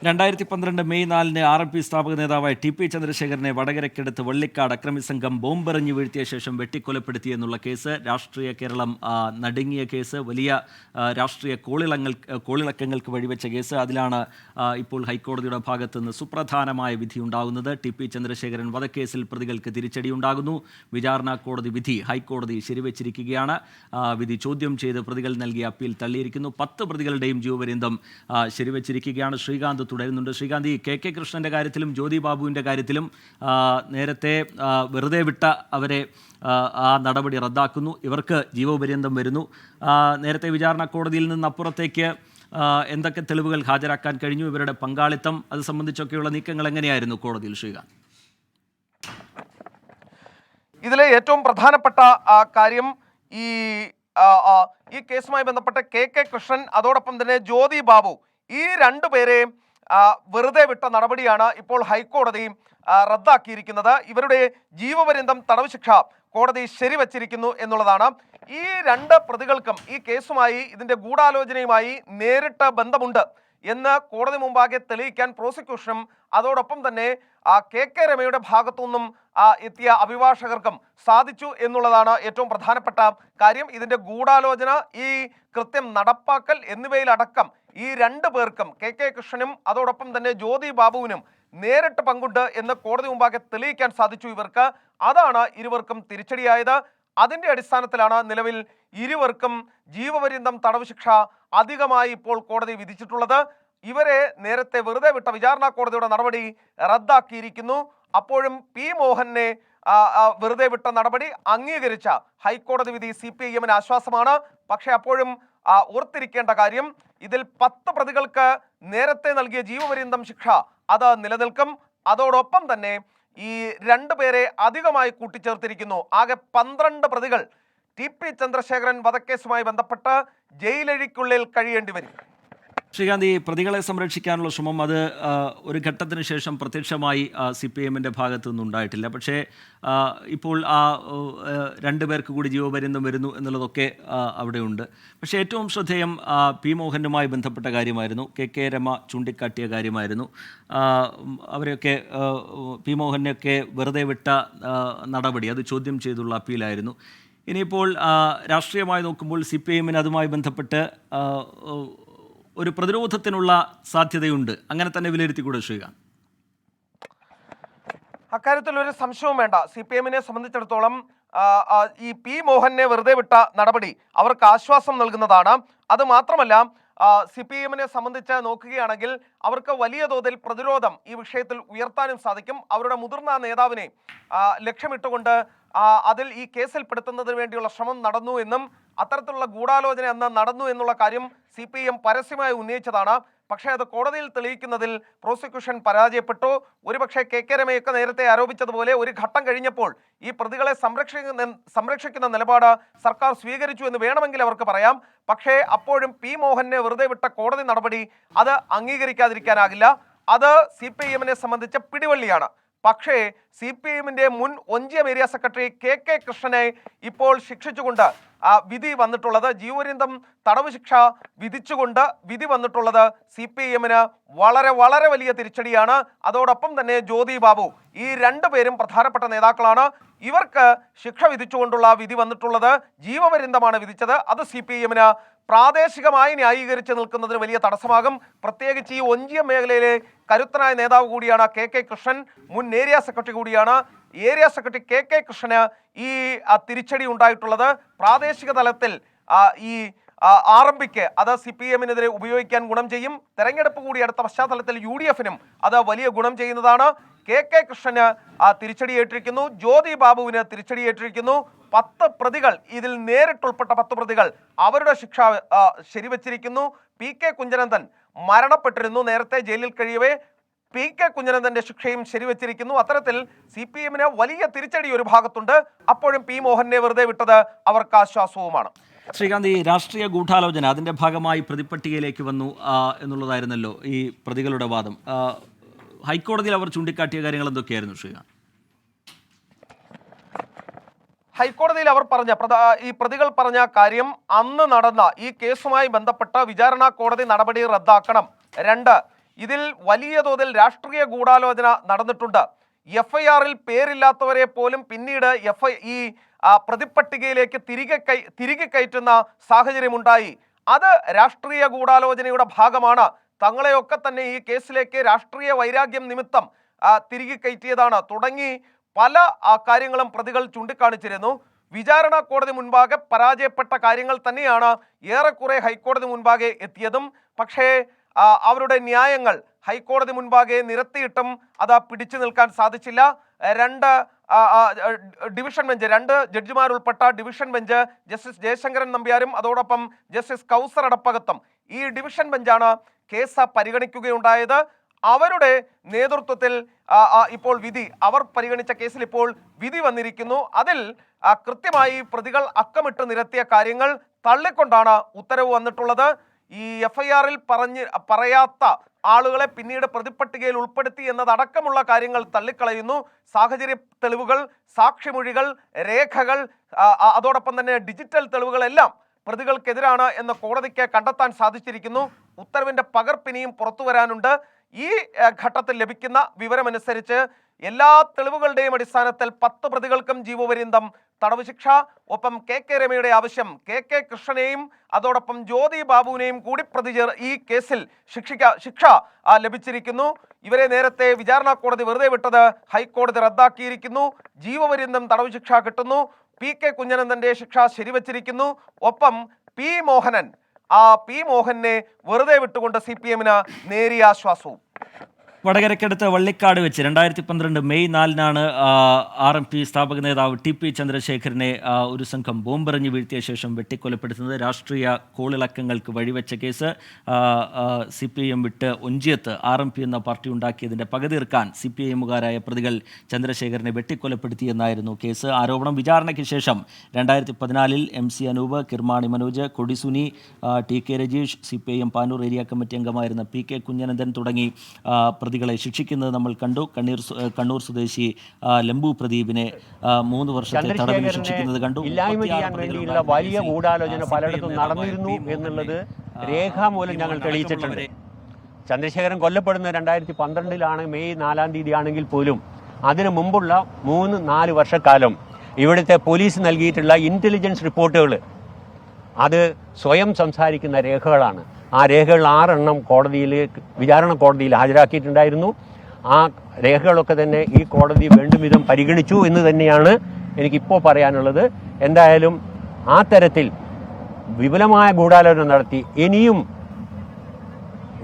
2012 May 4-ന് RLP സ്ഥാപക നേതാവായ TP ചന്ദ്രശേഖരനെ വടകരയ്ക്കടുത്ത് Vallikkad അക്രമി സംഘം ബോംബെറിഞ്ഞ് വീഴ്ത്തിയ ശേഷം വെട്ടിക്കൊലപ്പെടുത്തിയെന്നുള്ള കേസ് രാഷ്ട്രീയ കേരളം നടുങ്ങിയ കേസ്, വലിയ രാഷ്ട്രീയ കോളിളക്കങ്ങൾക്ക് വഴിവെച്ച കേസ്. അതിലാണ് ഇപ്പോൾ ഹൈക്കോടതിയുടെ ഭാഗത്തുനിന്ന് സുപ്രധാനമായ വിധി ഉണ്ടാകുന്നത്. TP ചന്ദ്രശേഖരൻ വധക്കേസിൽ പ്രതികൾക്ക് തിരിച്ചടിയുണ്ടാകുന്നു. വിചാരണ കോടതി വിധി ഹൈക്കോടതി ശരിവെച്ചിരിക്കുകയാണ്. വിധി ചോദ്യം ചെയ്ത് പ്രതികൾ നൽകിയ അപ്പീൽ തള്ളിയിരിക്കുന്നു. 10 പ്രതികളുടെയും ജീവപര്യന്തം ശരിവെച്ചിരിക്കുകയാണ്. ശ്രീകാന്ത് തുടരുന്നുണ്ട്. ശ്രീകാന്ത്, ഈ KK കൃഷ്ണൻ്റെ കാര്യത്തിലും ജ്യോതി ബാബുവിൻ്റെ കാര്യത്തിലും നേരത്തെ വെറുതെ വിട്ട അവരെ ആ നടപടി റദ്ദാക്കുന്നു. ഇവർക്ക് ജീവപര്യന്തം വരുന്നു. നേരത്തെ വിചാരണ കോടതിയിൽ നിന്ന് അപ്പുറത്തേക്ക് എന്തൊക്കെ തെളിവുകൾ ഹാജരാക്കാൻ കഴിഞ്ഞു? ഇവരുടെ പങ്കാളിത്തം അത് സംബന്ധിച്ചൊക്കെയുള്ള നീക്കങ്ങൾ എങ്ങനെയായിരുന്നു കോടതിയിൽ, ശ്രീകാന്ത്? ഇതിലെ ഏറ്റവും പ്രധാനപ്പെട്ട കാര്യം ഈ കേസുമായി ബന്ധപ്പെട്ട KK കൃഷ്ണൻ, അതോടൊപ്പം തന്നെ ജ്യോതി ബാബു, ഈ രണ്ടുപേരെയും വെറുതെ വിട്ട നടപടിയാണ് ഇപ്പോൾ ഹൈക്കോടതി റദ്ദാക്കിയിരിക്കുന്നത്. ഇവരുടെ ജീവപര്യന്തം തടവ് ശിക്ഷ കോടതി ശരിവച്ചിരിക്കുന്നു എന്നുള്ളതാണ്. ഈ 2 പ്രതികൾക്കും ഈ കേസുമായി, ഇതിൻ്റെ ഗൂഢാലോചനയുമായി നേരിട്ട് ബന്ധമുണ്ട് എന്ന് കോടതി മുമ്പാകെ തെളിയിക്കാൻ പ്രോസിക്യൂഷനും അതോടൊപ്പം തന്നെ KK രമയുടെ ഭാഗത്തു നിന്നും എത്തിയ അഭിഭാഷകർക്കും സാധിച്ചു എന്നുള്ളതാണ് ഏറ്റവും പ്രധാനപ്പെട്ട കാര്യം. ഇതിൻ്റെ ഗൂഢാലോചന, ഈ കൃത്യം നടപ്പാക്കൽ എന്നിവയിലടക്കം ഈ 2 പേർക്കും, KK കൃഷ്ണനും അതോടൊപ്പം തന്നെ ജ്യോതി ബാബുവിനും നേരിട്ട് പങ്കുണ്ട് എന്ന് കോടതി മുമ്പാകെ തെളിയിക്കാൻ സാധിച്ചു ഇവർക്ക്. അതാണ് ഇരുവർക്കും തിരിച്ചടിയായത്. അതിൻ്റെ അടിസ്ഥാനത്തിലാണ് നിലവിൽ ഇരുവർക്കും ജീവപര്യന്തം തടവ് ശിക്ഷ അധികമായി ഇപ്പോൾ കോടതി വിധിച്ചിട്ടുള്ളത്. ഇവരെ നേരത്തെ വെറുതെ വിട്ട വിചാരണ കോടതിയുടെ നടപടി റദ്ദാക്കിയിരിക്കുന്നു. അപ്പോഴും P മോഹനെ വെറുതെ വിട്ട നടപടി അംഗീകരിച്ച ഹൈക്കോടതി വിധി CPIM-ന് ആശ്വാസമാണ്. പക്ഷേ അപ്പോഴും ഓർത്തിരിക്കേണ്ട കാര്യം, ഇതിൽ 10 പ്രതികൾക്ക് നേരത്തെ നൽകിയ ജീവപര്യന്തം ശിക്ഷ അത് നിലനിൽക്കും. അതോടൊപ്പം തന്നെ ഈ 2 പേരെ അധികമായി കൂട്ടിച്ചേർത്തിരിക്കുന്നു. ആകെ 12 പ്രതികൾ TP ചന്ദ്രശേഖരൻ വധക്കേസുമായി ബന്ധപ്പെട്ട് ജയിലഴിക്കുള്ളിൽ കഴിയേണ്ടി വരും. ശ്രീകാന്ത്, ഈ പ്രതികളെ സംരക്ഷിക്കാനുള്ള ശ്രമം അത് ഒരു ഘട്ടത്തിന് ശേഷം പ്രത്യക്ഷമായി CPIM-ൻ്റെ ഭാഗത്തു നിന്നുണ്ടായിട്ടില്ല. പക്ഷേ ഇപ്പോൾ 2 പേർക്ക് കൂടി ജീവപര്യന്തം വരുന്നു എന്നുള്ളതൊക്കെ അവിടെയുണ്ട്. പക്ഷേ ഏറ്റവും ശ്രദ്ധേയം P മോഹനുമായി ബന്ധപ്പെട്ട കാര്യമായിരുന്നു. KK രമ ചൂണ്ടിക്കാട്ടിയ കാര്യമായിരുന്നു. അവരെയൊക്കെ P മോഹനെയൊക്കെ വെറുതെ വിട്ട നടപടി അത് ചോദ്യം ചെയ്തുള്ള അപ്പീലായിരുന്നു. ഇനിയിപ്പോൾ രാഷ്ട്രീയമായി നോക്കുമ്പോൾ CPIM-ന് അതുമായി ബന്ധപ്പെട്ട് ഒരു പ്രതിരോധത്തിനുള്ള സാധ്യതയുണ്ട്. അങ്ങനെ തന്നെ വിലയിരുത്തിക്കൂടെ ശ്രീകാന്ത്? അക്കാര്യത്തിൽ ഒരു സംശയവും വേണ്ട. CPIM-നെ സംബന്ധിച്ചിടത്തോളം ഈ P മോഹനെ വെറുതെ വിട്ട നടപടി അവർക്ക് ആശ്വാസം നൽകുന്നതാണ്. അത് മാത്രമല്ല, CPIM-നെ സംബന്ധിച്ച് നോക്കുകയാണെങ്കിൽ അവർക്ക് വലിയ തോതിൽ പ്രതിരോധം ഈ വിഷയത്തിൽ ഉയർത്താനും സാധിക്കും. അവരുടെ മുതിർന്ന നേതാവിനെ ലക്ഷ്യമിട്ടുകൊണ്ട് അതിൽ ഈ കേസിൽ പെടുത്തുന്നതിന് വേണ്ടിയുള്ള ശ്രമം നടന്നു എന്നും അത്തരത്തിലുള്ള ഗൂഢാലോചന അന്ന് നടന്നു എന്നുള്ള കാര്യം CPIM പരസ്യമായി ഉന്നയിച്ചതാണ്. പക്ഷേ അത് കോടതിയിൽ തെളിയിക്കുന്നതിൽ പ്രോസിക്യൂഷൻ പരാജയപ്പെട്ടു. ഒരുപക്ഷെ KK രമയൊക്കെ നേരത്തെ ആരോപിച്ചതുപോലെ ഒരു ഘട്ടം കഴിഞ്ഞപ്പോൾ ഈ പ്രതികളെ സംരക്ഷിക്കുന്ന നിലപാട് സർക്കാർ സ്വീകരിച്ചു എന്ന് വേണമെങ്കിൽ അവർക്ക് പറയാം. പക്ഷേ അപ്പോഴും P മോഹനെ വെറുതെ വിട്ട കോടതി നടപടി അത് അംഗീകരിക്കാതിരിക്കാനാകില്ല. അത് CPIM-നെ സംബന്ധിച്ച പിടിവള്ളിയാണ്. പക്ഷേ CPIM-ന്റെ മുൻ ഒഞ്ചിയം ഏരിയ സെക്രട്ടറി KK കൃഷ്ണനെ ഇപ്പോൾ ശിക്ഷിച്ചുകൊണ്ട് വിധി വന്നിട്ടുള്ളത്, ജീവപര്യന്തം തടവ് ശിക്ഷ വിധിച്ചുകൊണ്ട് വിധി വന്നിട്ടുള്ളത് CPIM-ന് വളരെ വളരെ വലിയ തിരിച്ചടിയാണ്. അതോടൊപ്പം തന്നെ ജ്യോതി ബാബു, ഈ 2 പേരും പ്രധാനപ്പെട്ട നേതാക്കളാണ്. ഇവർക്ക് ശിക്ഷ വിധിച്ചുകൊണ്ടുള്ള വിധി വന്നിട്ടുള്ളത് ജീവപര്യന്തമാണ് വിധിച്ചത്. അത് CPIM-ന് പ്രാദേശികമായി ന്യായീകരിച്ച് നിൽക്കുന്നതിന് വലിയ തടസ്സമാകും. പ്രത്യേകിച്ച് ഈ ഒഞ്ചിയം മേഖലയിലെ കരുത്തനായ നേതാവ് കൂടിയാണ് KK കൃഷ്ണൻ, മുൻ ഏരിയ സെക്രട്ടറി കൂടിയാണ്. ഏരിയ സെക്രട്ടറി KK കൃഷ്ണന് ഈ തിരിച്ചടി ഉണ്ടായിട്ടുള്ളത് പ്രാദേശിക തലത്തിൽ ഈ RMPക്ക് അത് CPIM-നെതിരെ ഉപയോഗിക്കാൻ ഗുണം ചെയ്യും. തെരഞ്ഞെടുപ്പ് കൂടി അടുത്ത പശ്ചാത്തലത്തിൽ UDF-നും അത് വലിയ ഗുണം ചെയ്യുന്നതാണ്. KK കൃഷ്ണന് തിരിച്ചടിയേറ്റിരിക്കുന്നു, ജ്യോതി ബാബുവിന് തിരിച്ചടിയേറ്റിരിക്കുന്നു. 10 പ്രതികൾ, ഇതിൽ നേരിട്ടുൾപ്പെട്ട 10 പ്രതികൾ അവരുടെ ശിക്ഷ ശരിവച്ചിരിക്കുന്നു. PK കുഞ്ഞനന്ദൻ മരണപ്പെട്ടിരുന്നു നേരത്തെ ജയിലിൽ കഴിയവേ. PK കുഞ്ഞനന്ദന്റെ ശിക്ഷയും ശരിവച്ചിരിക്കുന്നു. അത്തരത്തിൽ CPIM-ന് വലിയ തിരിച്ചടി ഒരു ഭാഗത്തുണ്ട്. അപ്പോഴും P മോഹനെ വെറുതെ വിട്ടത് അവർക്ക് ആശ്വാസവുമാണ്. ശ്രീകാന്ത്, ഈ രാഷ്ട്രീയ ഗൂഢാലോചന അതിൻ്റെ ഭാഗമായി പ്രതിപട്ടികയിലേക്ക് വന്നു എന്നുള്ളതായിരുന്നല്ലോ ഈ പ്രതികളുടെ വാദം. ഹൈക്കോടതിയിൽ അവർ ചൂണ്ടിക്കാട്ടിയ കാര്യങ്ങൾ എന്തൊക്കെയായിരുന്നു ശ്രീകാന്ത്? ഹൈക്കോടതിയിൽ അവർ പറഞ്ഞ ഈ പ്രതികൾ പറഞ്ഞ കാര്യം, അന്ന് നടന്ന ഈ കേസുമായി ബന്ധപ്പെട്ട വിചാരണ കോടതി നടപടി റദ്ദാക്കണം. 2, ഇതിൽ വലിയ തോതിൽ രാഷ്ട്രീയ ഗൂഢാലോചന നടന്നിട്ടുണ്ട്. FIR-ൽ പേരില്ലാത്തവരെ പോലും പിന്നീട് ഈ പ്രതിപ്പട്ടികയിലേക്ക് തിരികെ കയറ്റുന്ന സാഹചര്യമുണ്ടായി. അത് രാഷ്ട്രീയ ഗൂഢാലോചനയുടെ ഭാഗമാണ്. തങ്ങളെയൊക്കെ തന്നെ ഈ കേസിലേക്ക് രാഷ്ട്രീയ വൈരാഗ്യം നിമിത്തം തിരികെ കയറ്റിയതാണ് തുടങ്ങി പല കാര്യങ്ങളും പ്രതികൾ ചൂണ്ടിക്കാണിച്ചിരുന്നു. വിചാരണ കോടതി മുൻപാകെ പരാജയപ്പെട്ട കാര്യങ്ങൾ തന്നെയാണ് ഏറെക്കുറെ ഹൈക്കോടതി മുൻപാകെ എത്തിയതും. പക്ഷേ അവരുടെ ന്യായങ്ങൾ ഹൈക്കോടതി മുൻപാകെ നിരത്തിയിട്ടും അത് പിടിച്ചു നിൽക്കാൻ സാധിച്ചില്ല. രണ്ട് ജഡ്ജിമാരുൾപ്പെട്ട ഡിവിഷൻ ബെഞ്ച്, ജസ്റ്റിസ് ജയശങ്കരൻ നമ്പ്യാരും അതോടൊപ്പം ജസ്റ്റിസ് കൗസർ അടപ്പകത്തും, ഈ ഡിവിഷൻ ബെഞ്ചാണ് കേസ് പരിഗണിക്കുകയുണ്ടായത്. അവരുടെ നേതൃത്വത്തിൽ ഇപ്പോൾ അവർ പരിഗണിച്ച കേസിൽ ഇപ്പോൾ വിധി വന്നിരിക്കുന്നു. അതിൽ കൃത്യമായി പ്രതികൾ അക്കമിട്ട് നിരത്തിയ കാര്യങ്ങൾ തള്ളിക്കൊണ്ടാണ് ഉത്തരവ് വന്നിട്ടുള്ളത്. ഈ FIR-ൽ പറയാത്ത ആളുകളെ പിന്നീട് പ്രതിപ്പട്ടികയിൽ ഉൾപ്പെടുത്തി എന്നതടക്കമുള്ള കാര്യങ്ങൾ തള്ളിക്കളയുന്നു. സാഹചര്യ തെളിവുകൾ, സാക്ഷിമൊഴികൾ, രേഖകൾ, അതോടൊപ്പം തന്നെ ഡിജിറ്റൽ തെളിവുകളെല്ലാം പ്രതികൾക്കെതിരാണ് എന്ന് കോടതിക്ക് കണ്ടെത്താൻ സാധിച്ചിരിക്കുന്നു. ഉത്തരവിന്റെ പകർപ്പിനിയും പുറത്തു വരാനുണ്ട്. ഈ ഘട്ടത്തിൽ ലഭിക്കുന്ന വിവരമനുസരിച്ച് എല്ലാ തെളിവുകളുടെയും അടിസ്ഥാനത്തിൽ 10 പ്രതികൾക്കും ജീവപര്യന്തം തടവ് ശിക്ഷ, ഒപ്പം KK രമയുടെ ആവശ്യം KK കൃഷ്ണനെയും അതോടൊപ്പം ജ്യോതി ബാബുവിനെയും കൂടി പ്രതി ഈ കേസിൽ ശിക്ഷ ലഭിച്ചിരിക്കുന്നു. ഇവരെ നേരത്തെ വിചാരണ കോടതി വെറുതെ വിട്ടത് ഹൈക്കോടതി റദ്ദാക്കിയിരിക്കുന്നു. ജീവപര്യന്തം തടവ് ശിക്ഷ കിട്ടുന്നു. PK കുഞ്ഞനന്ദന്റെ ശിക്ഷ ശരിവച്ചിരിക്കുന്നു. ഒപ്പം P മോഹനെ വെറുതെ വിട്ടുകൊണ്ട് CPM-ന് നേരിയ ആശ്വാസവും. വടകരയ്ക്കടുത്ത് വള്ളിക്കാട് വെച്ച് 2012 മെയ് 4-നാണ് RMP സ്ഥാപക നേതാവ് TP ചന്ദ്രശേഖരനെ ഒരു സംഘം ബോംബെറിഞ്ഞ് വീഴ്ത്തിയ ശേഷം വെട്ടിക്കൊലപ്പെടുത്തുന്നത്. രാഷ്ട്രീയ കോളിളക്കങ്ങൾക്ക് വഴിവെച്ച കേസ്. CPM വിട്ട് ഒഞ്ചിയത്ത് RMP എന്ന പാർട്ടി ഉണ്ടാക്കിയതിൻ്റെ പകതീർക്കാൻ CPM-കാരായ പ്രതികൾ ചന്ദ്രശേഖരനെ വെട്ടിക്കൊലപ്പെടുത്തിയെന്നായിരുന്നു കേസ്. ആരോപണം വിചാരണയ്ക്ക് ശേഷം 2014-ൽ MC Anoop, Kirmani Manoj, Kodi Suni, TK Rajeesh, CPM Panoor area committee അംഗമായിരുന്ന PK കുഞ്ഞനന്ദൻ തുടങ്ങി പ്രതികളെ ശിക്ഷിക്കുന്നത് നമ്മൾ കണ്ടു. കണ്ണൂർ സ്വദേശി ലംബു പ്രദീപിനെ 3 വർഷത്തെ തടവിന് ശിക്ഷിക്കുന്നത് കണ്ടു. ഇല്ലായ്മ ചെയ്യാൻ വേണ്ടിയുള്ള വലിയ ഗൂഢാലോചന പലയിടത്തും നടന്നിരുന്നു എന്നുള്ളത് രേഖാമൂലം ഞങ്ങൾ തെളിയിച്ചിട്ടുണ്ട്. ചന്ദ്രശേഖരൻ കൊല്ലപ്പെടുന്നത് 2012-ലാണ്, മെയ് 4-ാം തീയതി ആണെങ്കിൽ പോലും അതിനു മുമ്പുള്ള 3-4 വർഷക്കാലം ഇവിടുത്തെ പോലീസ് നൽകിയിട്ടുള്ള ഇന്റലിജൻസ് റിപ്പോർട്ടുകൾ അത് സ്വയം സംസാരിക്കുന്ന രേഖകളാണ്. ആ രേഖകൾ 6 എണ്ണം വിചാരണ കോടതിയിൽ ഹാജരാക്കിയിട്ടുണ്ടായിരുന്നു. ആ രേഖകളൊക്കെ തന്നെ ഈ കോടതി വേണ്ടും വിധം പരിഗണിച്ചു എന്ന് തന്നെയാണ് എനിക്കിപ്പോൾ പറയാനുള്ളത്. എന്തായാലും ആ തരത്തിൽ വിപുലമായ ഗൂഢാലോചന നടത്തി. ഇനിയും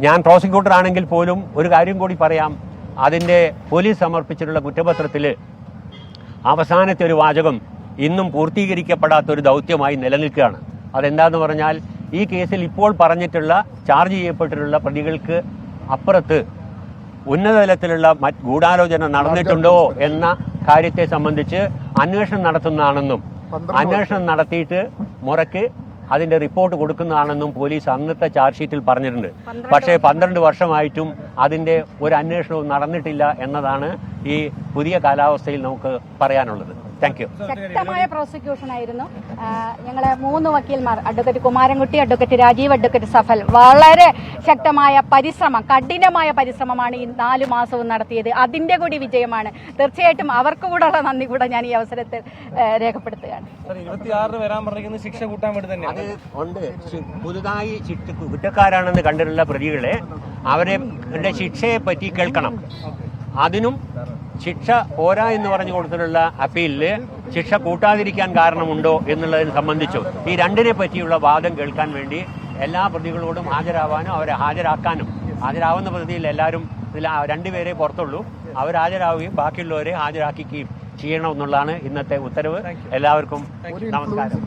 ഞാൻ പ്രോസിക്യൂട്ടർ ആണെങ്കിൽ പോലും ഒരു കാര്യം കൂടി പറയാം. അതിൻ്റെ പോലീസ് സമർപ്പിച്ചിട്ടുള്ള കുറ്റപത്രത്തിൽ അവസാനത്തെ ഒരു വാചകം ഇന്നും പൂർത്തീകരിക്കപ്പെടാത്തൊരു ദൗത്യമായി നിലനിൽക്കുകയാണ്. അതെന്താണെന്ന് പറഞ്ഞാൽ, ഈ കേസിൽ ഇപ്പോൾ പറഞ്ഞിട്ടുള്ള ചാർജ് ചെയ്യപ്പെട്ടിട്ടുള്ള പ്രതികൾക്ക് അപ്പുറത്ത് ഉന്നതതലത്തിലുള്ള ഗൂഢാലോചന നടന്നിട്ടുണ്ടോ എന്ന കാര്യത്തെ സംബന്ധിച്ച് അന്വേഷണം നടത്തുന്നതാണെന്നും അന്വേഷണം നടത്തിയിട്ട് മുറയ്ക്ക് അതിൻ്റെ റിപ്പോർട്ട് കൊടുക്കുന്നതാണെന്നും പോലീസ് അന്നത്തെ ചാർജ് ഷീറ്റിൽ പറഞ്ഞിട്ടുണ്ട്. പക്ഷേ 12 വർഷമായിട്ടും അതിൻ്റെ ഒരു അന്വേഷണവും നടന്നിട്ടില്ല എന്നതാണ് ഈ പുതിയ കാലാവസ്ഥയിൽ നമുക്ക് പറയാനുള്ളത്. Thank you. ശക്തമായ പ്രോസിക്യൂഷൻ ആയിരുന്നു. ഞങ്ങളെ 3 വക്കീൽമാർ, advocate Kumarankutty, advocate Rajeev, advocate Safal, വളരെ ശക്തമായ കഠിനമായ പരിശ്രമമാണ് ഈ 4 മാസവും നടത്തിയത്. അതിന്റെ കൂടി വിജയമാണ്. തീർച്ചയായിട്ടും അവർക്ക് കൂടെയുള്ള നന്ദി കൂടെ ഞാൻ ഈ അവസരത്തിൽ രേഖപ്പെടുത്തുകയാണ്. 26 വരാൻ പറഞ്ഞിരിക്കുന്ന ശിക്ഷ കൂട്ടാൻ വേണ്ടി തന്നെ അത് ഉണ്ട്. പുതുതായി കുറ്റക്കാരാണെന്ന് കണ്ടിട്ടുള്ള പ്രതികളെ അവരുടെ ശിക്ഷയെ പറ്റി കേൾക്കണം. അതിനും ശിക്ഷ പോരാ എന്ന് പറഞ്ഞു കൊടുത്തിട്ടുള്ള അപ്പീലില് ശിക്ഷ കൂട്ടാതിരിക്കാൻ കാരണമുണ്ടോ എന്നുള്ളതിനെ സംബന്ധിച്ചു ഈ രണ്ടിനെ പറ്റിയുള്ള വാദം കേൾക്കാൻ വേണ്ടി എല്ലാ പ്രതികളോടും ഹാജരാവാനും അവരെ ഹാജരാവുന്ന പ്രതിയിൽ എല്ലാവരും ഇതിൽ 2 പേരെ പുറത്തുള്ളൂ. അവർ ഹാജരാവുകയും ബാക്കിയുള്ളവരെ ഹാജരാക്കുകയും ചെയ്യണം എന്നുള്ളതാണ് ഇന്നത്തെ ഉത്തരവ്. എല്ലാവർക്കും നമസ്കാരം.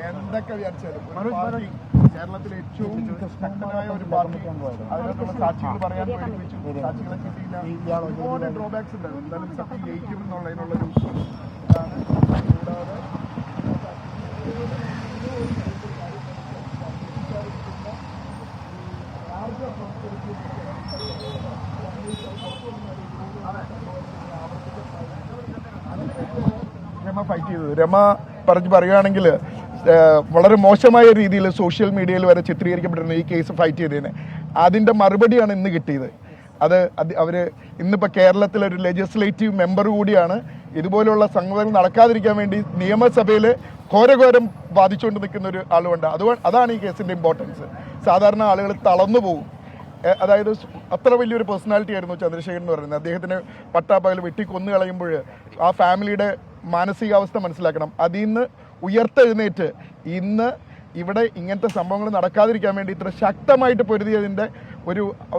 എന്തൊക്കെ വിചാരിച്ചാലും കേരളത്തിലെ ഏറ്റവും ശക്തനായ ഒരു പാർട്ടി അതിനകത്തുള്ള സാക്ഷികൾ പറയാൻ പഠിപ്പിച്ചു. സാക്ഷികളെ കിട്ടിയില്ല. ഒരുപാട് ഡ്രോബാക്സ് ഉണ്ട്. എന്തായാലും സത്യം ജയിക്കും എന്നുള്ളതിനുള്ളൊരു ഇതാണ്. കൂടാതെ രമ ഫൈറ്റ് ചെയ്തത്. രമ പറയുകയാണെങ്കിൽ വളരെ മോശമായ രീതിയിൽ സോഷ്യൽ മീഡിയയിൽ വരെ ചിത്രീകരിക്കപ്പെട്ടിരുന്ന ഈ കേസ് ഫൈറ്റ് ചെയ്തതിന് അതിൻ്റെ മറുപടിയാണ് ഇന്ന് കിട്ടിയത്. അവർ ഇന്നിപ്പോൾ കേരളത്തിലൊരു ലെജിസ്ലേറ്റീവ് മെമ്പർ കൂടിയാണ്. ഇതുപോലുള്ള സംഗതികൾ നടക്കാതിരിക്കാൻ വേണ്ടി നിയമസഭയിൽ ഘോരഘോരം ബാധിച്ചുകൊണ്ട് നിൽക്കുന്ന ഒരു ആളുണ്ട്. അതാണ് ഈ കേസിൻ്റെ ഇമ്പോർട്ടൻസ്. സാധാരണ ആളുകൾ തളർന്നു പോകും. അതായത് അത്ര വലിയൊരു പേഴ്സണാലിറ്റി ആയിരുന്നു ചന്ദ്രശേഖരൻ എന്ന് പറയുന്നത്. അദ്ദേഹത്തിന് പട്ടാപ്പകൽ വെട്ടിക്കൊന്നു കളയുമ്പോൾ ആ ഫാമിലിയുടെ മാനസികാവസ്ഥ മനസ്സിലാക്കണം. അതിൽ നിന്ന് ഉയർത്തെഴുന്നേറ്റ് ഇന്ന് ഇവിടെ ഇങ്ങനത്തെ സംഭവങ്ങൾ നടക്കാതിരിക്കാൻ വേണ്ടി ഇത്ര ശക്തമായിട്ട് പൊരുതിയതിൻ്റെ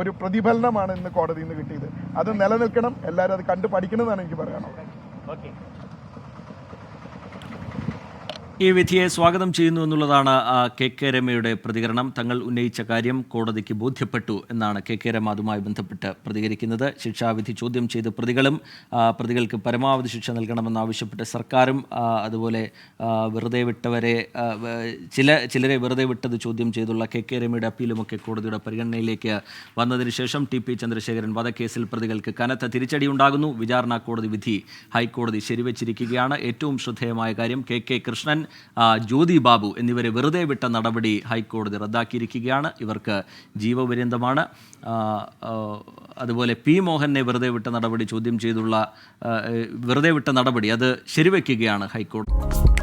ഒരു പ്രതിഫലനമാണ് ഇന്ന് കോടതിയിൽ നിന്ന് കിട്ടിയത്. അത് നിലനിൽക്കണം, എല്ലാവരും അത് കണ്ടു പഠിക്കണമെന്നാണ് എനിക്ക് പറയാനുള്ളത്. ഈ വിധിയെ സ്വാഗതം ചെയ്യുന്നു എന്നുള്ളതാണ് കെ രമയുടെ പ്രതികരണം. തങ്ങൾ ഉന്നയിച്ച കാര്യം കോടതിക്ക് ബോധ്യപ്പെട്ടു എന്നാണ് കെ രമ അതുമായി ബന്ധപ്പെട്ട് പ്രതികരിക്കുന്നത്. ശിക്ഷാവിധി ചോദ്യം ചെയ്ത് പ്രതികൾക്ക് പരമാവധി ശിക്ഷ നൽകണമെന്നാവശ്യപ്പെട്ട് സർക്കാരും അതുപോലെ വെറുതെ വിട്ടവരെ ചിലരെ വെറുതെ വിട്ടത് ചോദ്യം ചെയ്തുള്ള കെ രമയുടെ അപ്പീലുമൊക്കെ കോടതിയുടെ പരിഗണനയിലേക്ക് വന്നതിന് ശേഷം ടി.പി. ചന്ദ്രശേഖരൻ വധക്കേസിൽ പ്രതികൾക്ക് കനത്ത തിരിച്ചടിയുണ്ടാകുന്നു. വിചാരണ കോടതി വിധി ഹൈക്കോടതി ശരിവച്ചിരിക്കുകയാണ്. ഏറ്റവും ശ്രദ്ധേയമായ കാര്യം കെ കൃഷ്ണൻ, ജ്യോതി ബാബു എന്നിവരെ വെറുതെ വിട്ട നടപടി ഹൈക്കോടതി റദ്ദാക്കിയിരിക്കുകയാണ്. ഇവർക്ക് ജീവപര്യന്തമാണ്. അതുപോലെ പി മോഹനെ വെറുതെ വിട്ട നടപടി ചോദ്യം ചെയ്തുള്ള വെറുതെ വിട്ട നടപടി അത് ശരിവെക്കുകയാണ് ഹൈക്കോടതി.